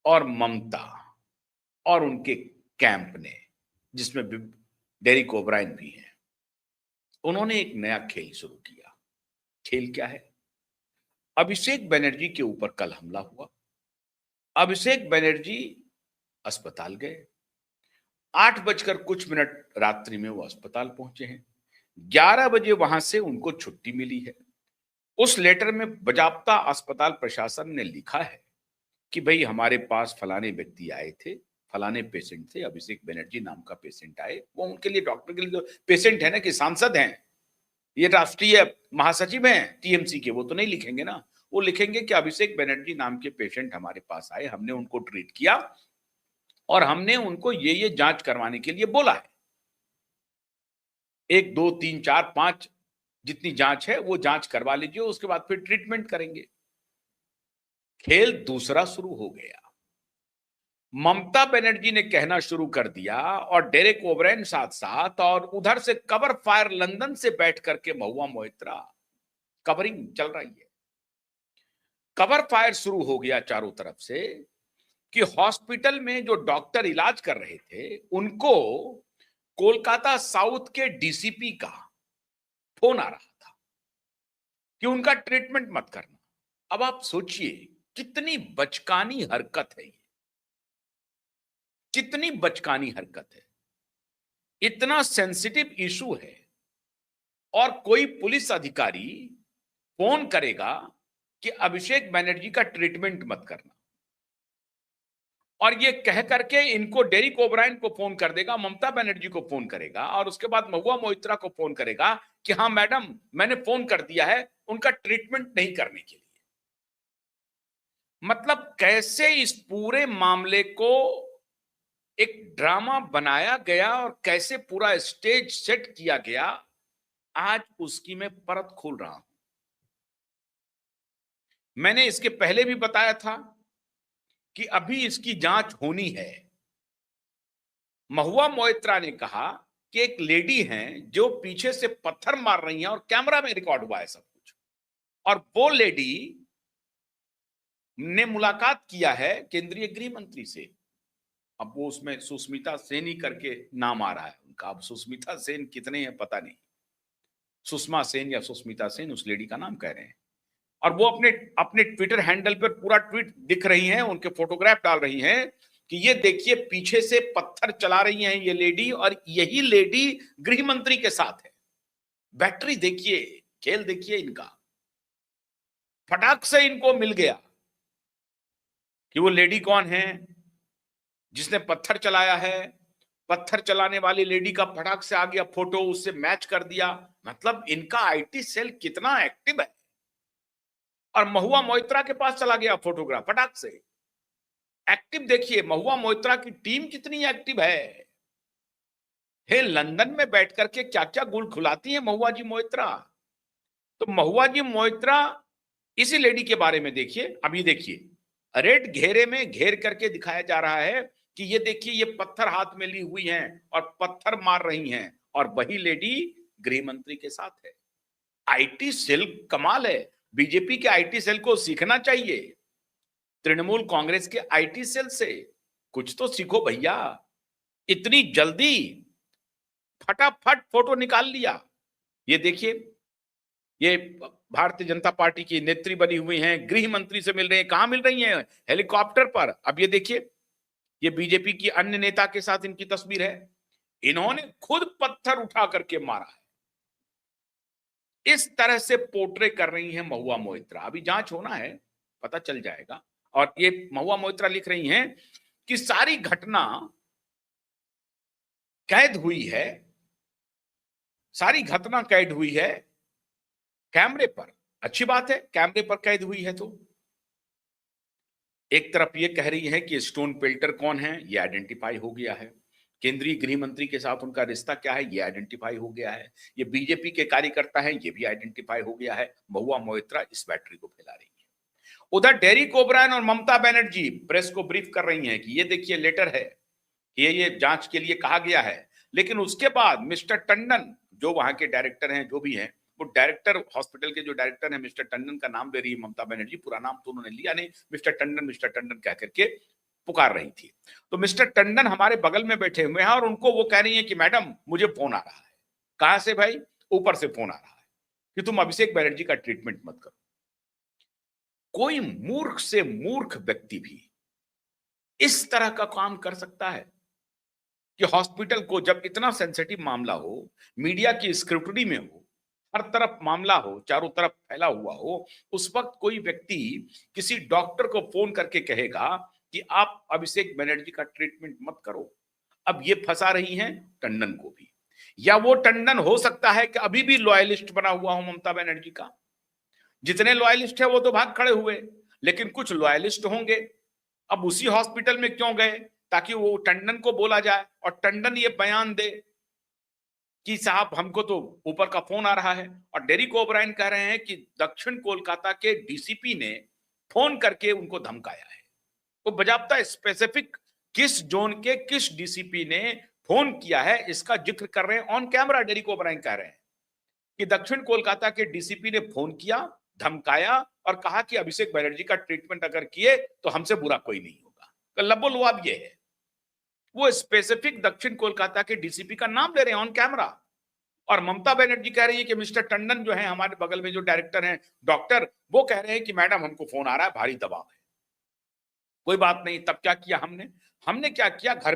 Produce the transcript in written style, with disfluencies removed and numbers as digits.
और ममता और उनके कैंप ने, जिसमें डेरिक ओब्रायन भी हैं, उन्होंने एक नया खेल शुरू किया। खेल क्या है? अभिषेक बनर्जी के ऊपर कल हमला हुआ। अभिषेक बनर्जी अस्पताल गए। 8 बजकर कुछ मिनट रात्रि में वो अस्पताल पहुंचे हैं। 11 बजे वहां से उनको छुट्टी मिली है। उस लेटर में बजाप्ता अस्पताल प्रशासन ने लिखा है कि भाई हमारे पास फलाने व्यक्ति आए थे, फलाने पेशेंट थे, अभिषेक बनर्जी नाम का पेशेंट आए। वो उनके लिए, डॉक्टर के लिए तो पेशेंट है ना, कि सांसद हैं, ये राष्ट्रीय महासचिव हैं टीएमसी के, वो तो नहीं लिखेंगे ना। वो लिखेंगे कि अभिषेक बनर्जी नाम के पेशेंट हमारे पास आए, हमने उनको ट्रीट किया और हमने उनको ये जांच करवाने के लिए बोला है। 1 2 3 4 5 जितनी जांच है वो जांच करवा लीजिए, उसके बाद फिर ट्रीटमेंट करेंगे। खेल दूसरा शुरू हो गया। ममता बनर्जी ने कहना शुरू कर दिया और डेरेक ओब्रायन साथ साथ, और उधर से कवर फायर लंदन से बैठ करके महुआ मोइत्रा कवरिंग चल रही है। कवर फायर शुरू हो गया चारों तरफ से कि हॉस्पिटल में जो डॉक्टर इलाज कर रहे थे उनको कोलकाता साउथ के डीसीपी का फोन आ रहा था कि उनका ट्रीटमेंट मत करना। अब आप सोचिए कितनी बचकानी हरकत है ये, कितनी बचकानी हरकत है। इतना सेंसिटिव इशू है और कोई पुलिस अधिकारी फोन करेगा कि अभिषेक बनर्जी का ट्रीटमेंट मत करना, और ये कह करके इनको डेरिक ओब्रायन को फोन कर देगा, ममता बनर्जी को फोन करेगा और उसके बाद महुआ मोइत्रा को फोन करेगा कि हाँ मैडम, मैंने फोन कर दिया है उनका ट्रीटमेंट नहीं करने के लिए। मतलब कैसे इस पूरे मामले को एक ड्रामा बनाया गया और कैसे पूरा स्टेज सेट किया गया, आज उसकी मैं परत खोल रहा हूं। मैंने इसके पहले भी बताया था कि अभी इसकी जांच होनी है। महुआ मोइत्रा ने कहा कि एक लेडी हैं जो पीछे से पत्थर मार रही हैं और कैमरा में रिकॉर्ड हुआ है सब कुछ, और वो लेडी ने मुलाकात किया है केंद्रीय गृह मंत्री से। अब वो उसमें सुष्मिता सेन ही करके नाम आ रहा है उनका। अब सुष्मिता सेन कितने हैं पता नहीं, सुषमा सेन या सुष्मिता सेन उस लेडी का नाम कह रहे हैं। और वो अपने अपने ट्विटर हैंडल पर पूरा ट्वीट दिख रही हैं, उनके फोटोग्राफ डाल रही हैं कि ये देखिए पीछे से पत्थर चला रही हैं ये लेडी, और यही लेडी गृह मंत्री के साथ है। बैटरी देखिए, खेल देखिए इनका। फटाक से इनको मिल गया कि वो लेडी कौन है जिसने पत्थर चलाया है। पत्थर चलाने वाली लेडी का फटाक से आ गया फोटो, उससे मैच कर दिया। मतलब इनका आईटी सेल कितना एक्टिव है। और महुआ मोइत्रा के पास चला गया फोटोग्राफ फटाक से। एक्टिव देखिए महुआ मोइत्रा की टीम कितनी एक्टिव है। हे, लंदन में बैठ करके क्या क्या गुल खुलाती है महुआ जी मोइत्रा। तो महुआ जी मोइत्रा, इसी लेडी के बारे में देखिए। अभी देखिए रेड घेरे में घेर करके दिखाया जा रहा है कि ये देखिए ये पत्थर हाथ में ली हुई हैं और पत्थर मार रही हैं, और वही लेडी गृह मंत्री के साथ है। आईटी सेल कमाल है। बीजेपी के आईटी सेल को सीखना चाहिए, तृणमूल कांग्रेस के आईटी सेल से कुछ तो सीखो भैया। इतनी जल्दी फटाफट फोटो निकाल लिया। ये देखिए, ये भारतीय जनता पार्टी की नेत्री बनी हुई हैं, गृह मंत्री से मिल रहे हैं। कहां मिल रही हैं? हेलीकॉप्टर पर। अब ये देखिए, ये बीजेपी की अन्य नेता के साथ इनकी तस्वीर है। इन्होंने खुद पत्थर उठा करके मारा है। इस तरह से पोर्ट्रे कर रही हैं महुआ मोइत्रा। अभी जांच होना है, पता चल जाएगा। और ये महुआ मोइत्रा लिख रही हैं कि सारी घटना कैद हुई है, सारी घटना कैद हुई है कैमरे पर। अच्छी बात है, कैमरे पर कैद हुई है तो। एक तरफ ये कह रही है कि स्टोन पेल्टर कौन है, ये आइडेंटिफाई हो गया है। केंद्रीय गृह मंत्री के साथ उनका रिश्ता क्या है, ये आइडेंटिफाई हो गया है। ये बीजेपी के कार्यकर्ता हैं, ये भी आइडेंटिफाई हो गया है। महुआ मोइत्रा इस बैटरी को फैला रही है। उधर डेरिक ओब्रायन और ममता बनर्जी प्रेस को ब्रीफ कर रही हैं कि ये देखिए लेटर है, ये जांच के लिए कहा गया है। लेकिन उसके बाद मिस्टर टंडन, जो वहां के डायरेक्टर हैं, जो भी हैं, वो डायरेक्टर, हॉस्पिटल के जो डायरेक्टर हैं, मिस्टर टंडन का नाम ले रही है ममता बनर्जी। पूरा नाम तो उन्होंने लिया नहीं, मिस्टर टंडन कह करके पुकार रही थी। तो मिस्टर टंडन हमारे बगल में बैठे हुए हैं और उनको वो कह रही हैं कि मैडम मुझे फोन आ रहा है। कहां से भाई? ऊपर से फोन आ रहा है कि तुम अभिषेक बनर्जी का ट्रीटमेंट मत करो। कोई मूर्ख से मूर्ख व्यक्ति भी इस तरह का काम कर सकता है कि हॉस्पिटल को, जब इतना सेंसिटिव मामला हो, मीडिया की स्क्रूटनी में हो, हर तरफ मामला हो, चारों तरफ फैला हुआ हो, उस वक्त कोई व्यक्ति किसी डॉक्टर को फोन करके कहेगा कि आप अभिषेक बनर्जी का ट्रीटमेंट मत करो। अब ये फंसा रही हैं टंडन को भी। या वो टंडन हो सकता है कि अभी भी लॉयलिस्ट बना हुआ हो ममता बनर्जी का। जितने लॉयलिस्ट है वो तो भाग खड़े हुए, लेकिन कुछ लॉयलिस्ट होंगे। अब उसी हॉस्पिटल में क्यों गए? ताकि वो टंडन को बोला जाए और टंडन ये बयान दे कि साहब हमको तो ऊपर का फोन आ रहा है। और डेरिक ओब्रायन कह रहे हैं कि दक्षिण कोलकाता के डीसीपी ने फोन करके उनको धमकाया है। तो बजाबता स्पेसिफिक किस जोन के किस डीसीपी ने फोन किया है इसका जिक्र कर रहे हैं ऑन कैमरा। डेरिक ओब्रायन कह रहे हैं कि दक्षिण कोलकाता के डीसीपी ने फोन किया, धमकाया और कहा कि अभिषेक बनर्जी का ट्रीटमेंट अगर किए तो हमसे बुरा कोई नहीं होगा। तो लबोलुआब ये है, वो स्पेसिफिक दक्षिण कोलकाता के डीसीपी का नाम ले रहे हैं ऑन कैमरा। और ममता बनर्जी कह रही है कि मिस्टर टंडन जो है हमारे बगल में जो डायरेक्टर हैं डॉक्टर, वो कह रहे हैं कि मैडम हमको फोन आ रहा है, भारी दबाव है। कोई बात नहीं। तब क्या किया हमने? हमने क्या किया, घर